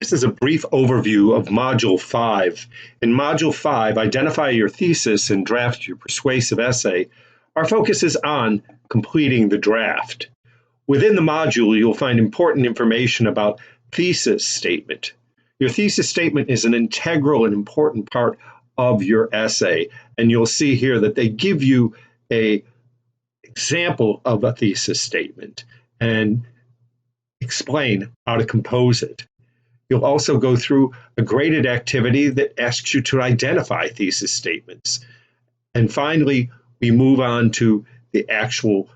This is a brief overview of Module 5. In Module 5, identify your thesis and draft your persuasive essay. Our focus is on completing the draft. Within the module, you'll find important information about thesis statement. Your thesis statement is an integral and important part of your essay, and you'll see here that they give you an example of a thesis statement and explain how to compose it. You'll also go through a graded activity that asks you to identify thesis statements. And finally, we move on to the actual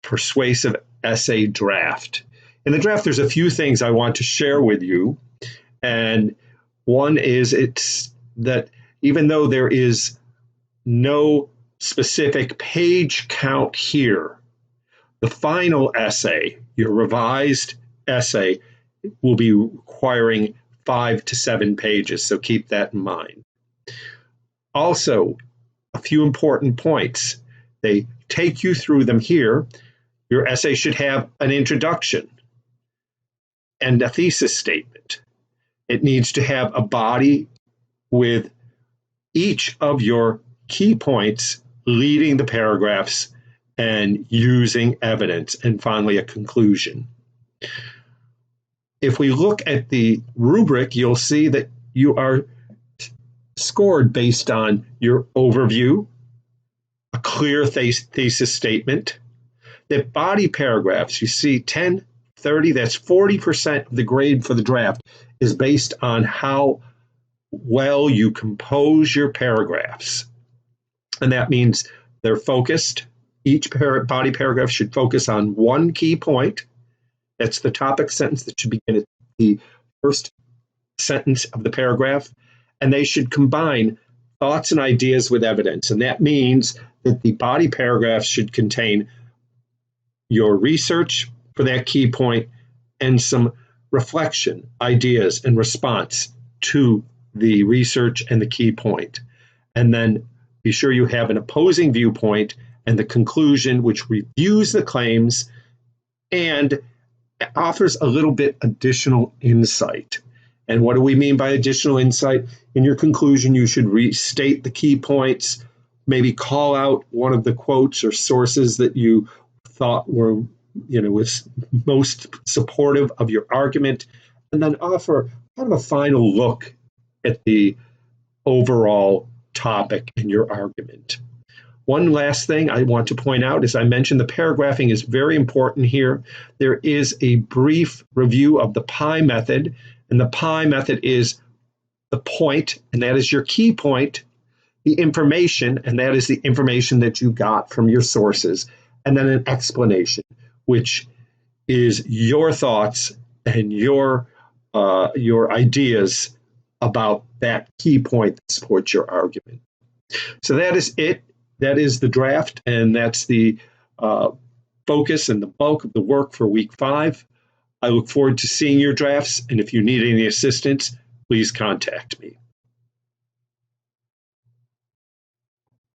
persuasive essay draft. In the draft, there's a few things I want to share with you. And one is it's that even though there is no specific page count here, the final essay, your revised essay, will be requiring 5 to 7 pages, so keep that in mind. Also, a few important points. They take you through them here. Your essay should have an introduction and a thesis statement. It needs to have a body with each of your key points leading the paragraphs and using evidence, and finally a conclusion. If we look at the rubric, you'll see that you are scored based on your overview, a clear thesis statement, the body paragraphs. You see 10, 30, that's 40% of the grade for the draft is based on how well you compose your paragraphs. And that means they're focused. Each body paragraph should focus on one key point. That's the topic sentence that should begin at the first sentence of the paragraph. And they should combine thoughts and ideas with evidence. And that means that the body paragraph should contain your research for that key point and some reflection, ideas, and response to the research and the key point. And then be sure you have an opposing viewpoint and the conclusion, which reviews the claims and offers a little bit additional insight. And what do we mean by additional insight? In your conclusion, you should restate the key points, maybe call out one of the quotes or sources that you thought were, was most supportive of your argument, and then offer kind of a final look at the overall topic in your argument. One last thing I want to point out, as I mentioned, the paragraphing is very important here. There is a brief review of the PI method, and the PI method is the point, and that is your key point, the information, and that is the information that you got from your sources, and then an explanation, which is your thoughts and your ideas about that key point that supports your argument. So that is it. That is the draft, and that's the focus and the bulk of the work for week 5. I look forward to seeing your drafts, and if you need any assistance, please contact me.